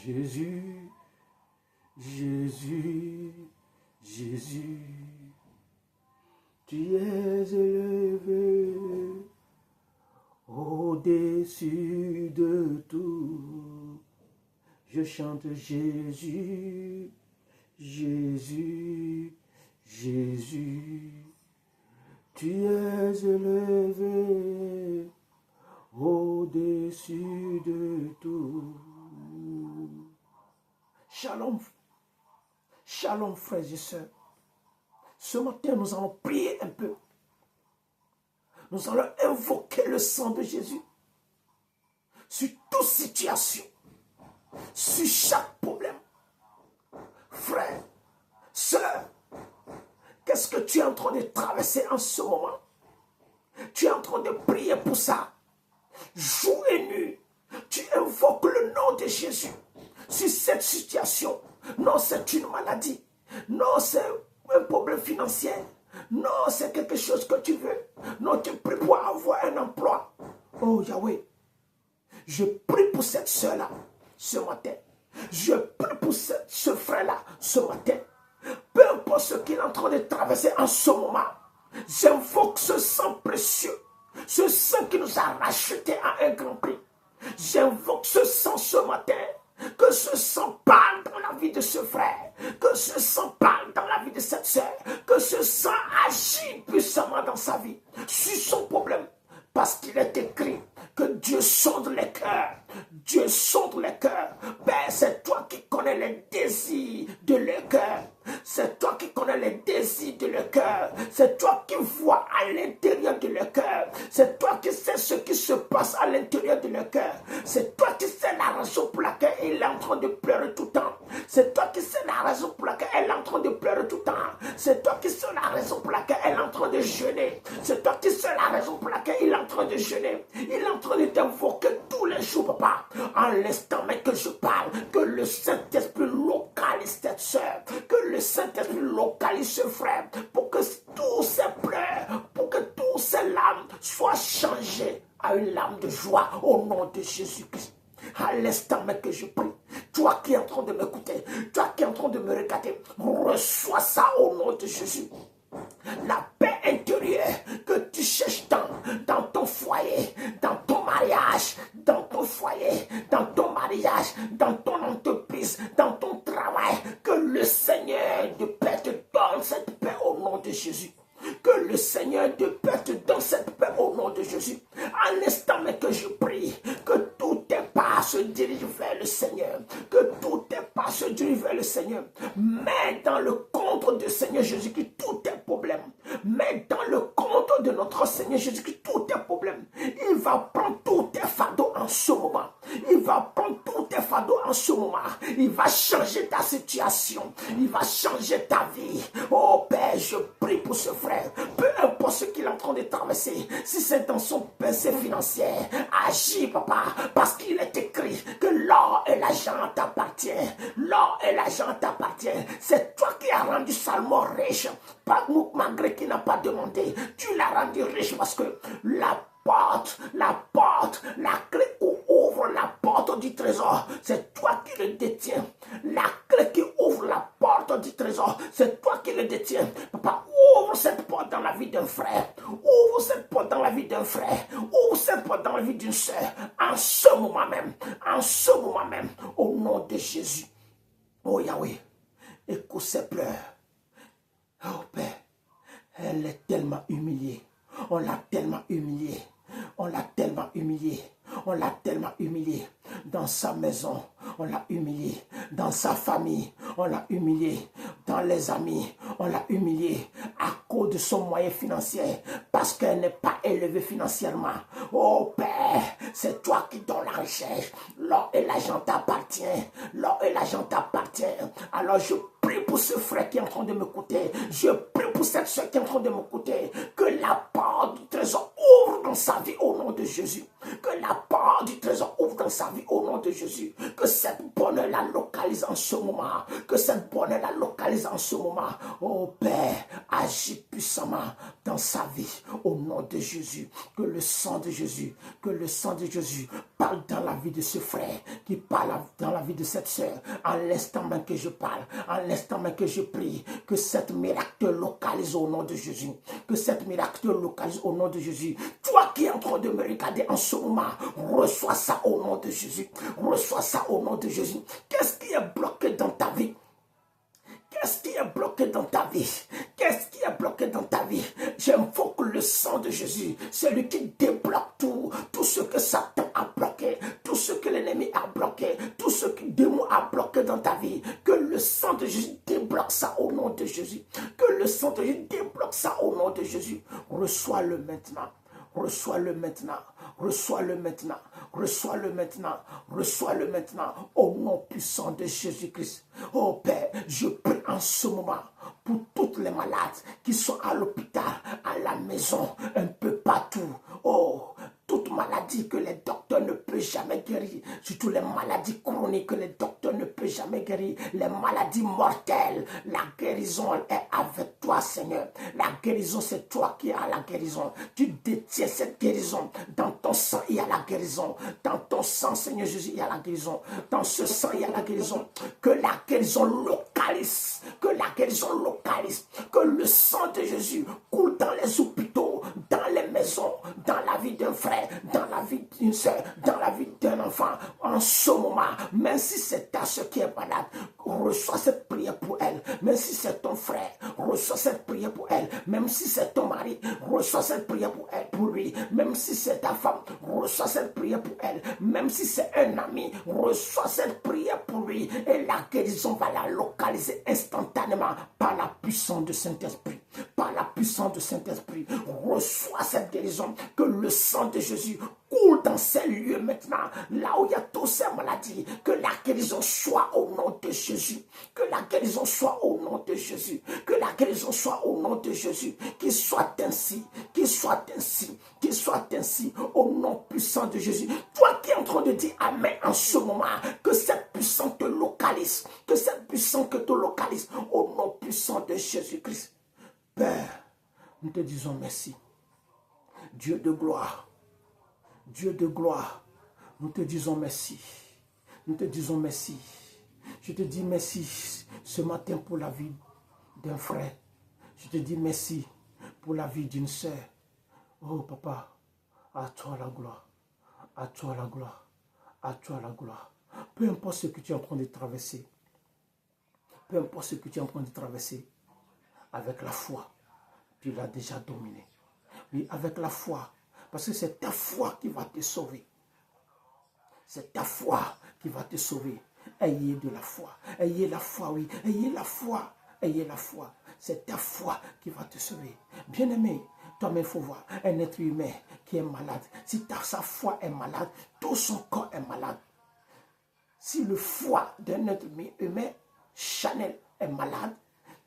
Jésus, Jésus, Jésus, tu es élevé au-dessus de tout. Je chante Jésus, Jésus, Jésus, tu es élevé au-dessus de tout. Shalom, shalom frères et sœurs. Ce matin, nous allons prier un peu. Nous allons invoquer le sang de Jésus sur toute situation, sur chaque problème. Frère, sœur, qu'est-ce que tu es en train de traverser en ce moment? Tu es en train de prier pour ça. Jour et nuit, tu invoques le nom de Jésus sur cette situation. Non, c'est une maladie. Non, c'est un problème financier. Non, c'est quelque chose que tu veux. Non, tu pries pour avoir un emploi. Oh Yahweh, je prie pour cette soeur-là ce matin. Je prie pour ce frère-là ce matin. Peu importe ce qu'il est en train de traverser en ce moment, j'invoque ce sang précieux, ce sang qui nous a rachetés à un grand prix. J'invoque ce sang ce matin. Que ce sang parle dans la vie de ce frère. Que ce sang parle dans la vie de cette soeur. Que ce sang agit puissamment dans sa vie, sur son problème. Parce qu'il est écrit que Dieu sonde les cœurs. Dieu sonde les cœurs. Père, c'est toi qui connais les désirs de leur cœur. C'est toi qui connais les désirs de leur cœur. C'est toi qui vois à l'intérieur de leur cœur. C'est toi qui sais ce qui se passe à l'intérieur de leur cœur. C'est toi qui sais la raison pour laquelle il est en train de pleurer tout le temps. C'est toi qui sais la raison pour laquelle elle est en train de pleurer tout le temps. C'est toi qui sais la raison pour laquelle elle est en train de jeûner. C'est toi qui sais la raison pour laquelle il est en train de jeûner. Il est en train de t'invoquer tous les jours, papa. En l'instant même que je parle, que le Saint-Esprit localise cette soeur, que le Saint-Esprit localise ce frère, pour que tous ces pleurs, pour que tous ces larmes soient changées à une larme de joie au nom de Jésus-Christ. À l'instant même que je prie, toi qui es en train de m'écouter, toi qui es en train de me regarder, reçois ça au nom de Jésus. La paix intérieure que tu cherches dans ton foyer, dans ton mariage, dans ton foyer, dans ton mariage, dans ton entreprise, dans ton travail, que le Seigneur de paix te donne cette paix au nom de Jésus. Que le Seigneur de paix te donne cette paix au nom de Jésus. À l'instant même que je prie, que tous tes pas se dirigent vers le Seigneur. Que tous tes pas se dirigent vers le Seigneur. Mets dans le compte du Seigneur Jésus-Christ tous tes problèmes. Mets dans le compte de notre Seigneur Jésus-Christ tous tes problèmes. Il va prendre tous tes fardeaux en ce moment. Il va prendre tous tes fardeaux en ce moment. Il va changer ta situation. Il va changer ta vie. Oh Père, je prie pour ce frère. Peu importe ce qu'il est en train de traverser, si c'est dans son pensée financière, agis, papa, parce qu'il est écrit que l'or et l'argent t'appartiennent. L'or et l'argent t'appartiennent. C'est toi qui as rendu Salomon riche, pas malgré qu'il n'a pas demandé. Tu l'as rendu riche parce que la clé ouvre la porte du trésor, c'est toi qui le détiens. La clé qui ouvre la porte du trésor, c'est toi qui le détiens. Papa, ouvre cette porte dans la vie d'un frère. Ouvre cette porte dans la vie d'un frère. Ouvre cette porte dans la vie d'une soeur. En ce moment même. En ce moment même. Au nom de Jésus. Oh Yahweh, écoute ses pleurs. Oh Père, elle est tellement humiliée. On l'a tellement humiliée. On l'a tellement humilié. On l'a tellement humilié. Dans sa maison, on l'a humilié. Dans sa famille, on l'a humilié. Dans les amis, on l'a humilié. À cause de son moyen financier. Parce qu'elle n'est pas élevée financièrement. Oh Père, c'est toi qui donnes la richesse. L'or et l'argent t'appartient. L'or et l'argent t'appartient. Alors je prie pour ce frère qui est en train de m'écouter. Je prie pour cette soeur qui est en train de m'écouter. Que la porte du trésor ouvre dans sa vie au nom de Jésus. Que la porte du trésor ouvre dans sa vie au nom de Jésus. Que cette bonne bonheur la localise en ce moment. Que cette bonheur la localise en ce moment. Oh Père, agis puissamment dans sa vie. Au nom de Jésus. Que le sang de Jésus, parle dans la vie de ce frère, qui parle dans la vie de cette sœur. En l'instant même que je parle, en l'instant même que je prie, que cette miracle te localise au nom de Jésus. Que cette miracle te localise au nom de Jésus. Toi qui es en train de me regarder en ce moment, reçois ça au nom de Jésus. Reçois ça au nom de Jésus. Qu'est-ce qui est bloqué dans ta vie? Qu'est-ce qui est bloqué dans ta vie? Qu'est-ce qui est bloqué dans ta vie? J'invoque le sang de Jésus, celui qui débloque tout ce que Satan a bloqué, tout ce que l'ennemi a bloqué, tout ce que le démon a bloqué dans ta vie. Que le sang de Jésus débloque ça au nom de Jésus. Que le sang de Jésus débloque ça au nom de Jésus. Reçois-le maintenant. Reçois-le maintenant, reçois-le maintenant, reçois-le maintenant, reçois-le maintenant, au nom puissant de Jésus-Christ. Oh Père, je prie en ce moment pour toutes les malades qui sont à l'hôpital, à la maison, un peu partout. Oh, toute maladie que les docteurs ne peuvent jamais guérir, surtout les maladies chroniques que les docteurs ne peuvent jamais guérir, les maladies mortelles, la guérison est avec toi, Seigneur. La guérison, c'est toi qui as la guérison. Tu détiens cette guérison. Dans ton sang, il y a la guérison. Dans ton sang, Seigneur Jésus, il y a la guérison. Dans ce sang, il y a la guérison. Que la guérison localise. Que la guérison localise. Que le sang de Jésus coule dans les hôpitaux, dans les maisons, dans la vie d'un frère, dans la vie d'une soeur, dans la vie d'un enfant. En ce moment, même si c'est ta soeur qui est malade, reçois cette prière pour elle. Même si c'est ton frère, reçois cette prière pour elle. Même si c'est ton mari, reçois cette prière pour elle, pour lui. Même si c'est ta femme, reçois cette prière pour elle. Même si c'est un ami, reçois cette prière pour lui. Et la guérison va la localiser instantanément par la puissance du Saint-Esprit. Par la puissance du Saint-Esprit, reçois cette guérison. Que le sang de Jésus coule dans ces lieux maintenant, là où il y a toutes ces maladies. Que la guérison soit au nom de Jésus. Que la guérison soit au nom de Jésus. Que la guérison soit au nom de Jésus. Qu'il soit ainsi, qu'il soit ainsi, qu'il soit ainsi, au nom puissant de Jésus. Toi qui es en train de dire Amen en ce moment, que cette puissance te localise, que cette puissance te localise, au nom puissant de Jésus-Christ. Père, nous te disons merci. Dieu de gloire, Dieu de gloire, nous te disons merci. Nous te disons merci. Je te dis merci ce matin pour la vie d'un frère. Je te dis merci pour la vie d'une sœur. Oh papa, à toi la gloire, à toi la gloire, à toi la gloire. Peu importe ce que tu es en train de traverser, peu importe ce que tu es en train de traverser, avec la foi, tu l'as déjà dominé. Oui, avec la foi, parce que c'est ta foi qui va te sauver. C'est ta foi qui va te sauver. Ayez de la foi. Ayez la foi, oui. Ayez la foi. Ayez la foi. C'est ta foi qui va te sauver. Bien-aimé, toi-même, il faut voir un être humain qui est malade. Si sa foi est malade, tout son corps est malade. Si le foie d'un être humain charnel est malade,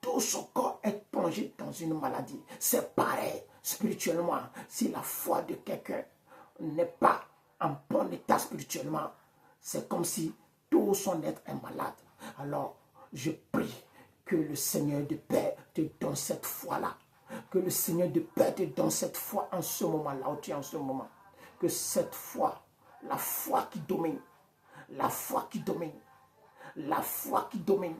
tout son corps est plongé dans une maladie. C'est pareil spirituellement. Si la foi de quelqu'un n'est pas en bon état spirituellement, c'est comme si tout son être est malade. Alors, je prie que le Seigneur de paix te donne cette foi-là. Que le Seigneur de paix te donne cette foi en ce moment-là, où tu es en ce moment. Que cette foi, la foi qui domine, la foi qui domine, la foi qui domine,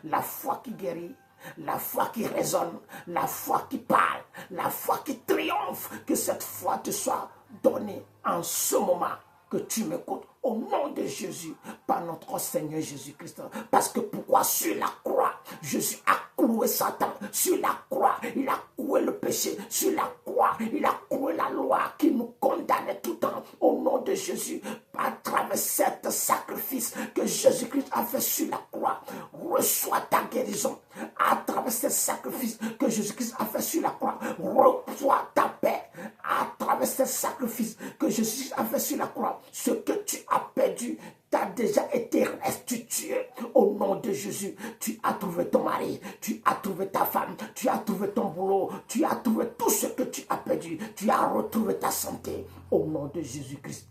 la foi qui guérit, la foi qui résonne, la foi qui parle, la foi qui triomphe, que cette foi te soit donnée en ce moment que tu m'écoutes au nom de Jésus, par notre Seigneur Jésus-Christ. Parce que pourquoi sur la croix, Jésus a cloué Satan, sur la croix, il a cloué le péché, sur la croix, il a cloué la loi qui nous condamnait tout le temps. Au nom de Jésus, à travers cet sacrifice que Jésus-Christ a fait sur la croix, reçois ta guérison. À travers ce sacrifice que Jésus-Christ a fait sur la croix, reçois ta paix. À travers ce sacrifice que Jésus a fait sur la croix, ce que tu as perdu t'a déjà été restitué au nom de Jésus. Tu as trouvé ton mari, tu as trouvé ta femme, tu as trouvé ton boulot, tu as trouvé tout ce que tu as perdu, tu as retrouvé ta santé au nom de Jésus-Christ.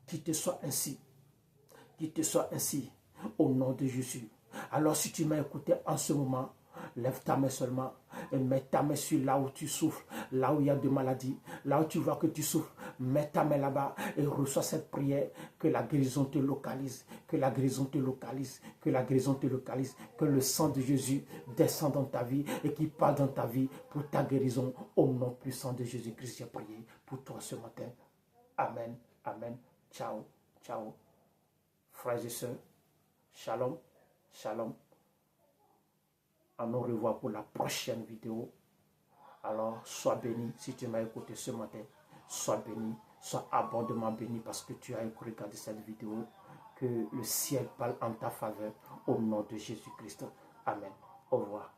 Qu'il te soit ainsi, qu'il te soit ainsi au nom de Jésus. Alors si tu m'as écouté en ce moment, lève ta main seulement et mets ta main sur là où tu souffres, là où il y a de maladies, là où tu vois que tu souffres. Mets ta main là-bas et reçois cette prière. Que la guérison te localise, que la guérison te localise, que la guérison te localise. Que le sang de Jésus descende dans ta vie et qu'il parle dans ta vie pour ta guérison. Au nom puissant de Jésus-Christ, j'ai prié pour toi ce matin. Amen, amen. Ciao, ciao. Frères et sœurs, shalom, shalom. On nous revoit pour la prochaine vidéo. Alors, sois béni si tu m'as écouté ce matin. Sois béni, sois abondamment béni parce que tu as regardé cette vidéo. Que le ciel parle en ta faveur au nom de Jésus-Christ. Amen. Au revoir.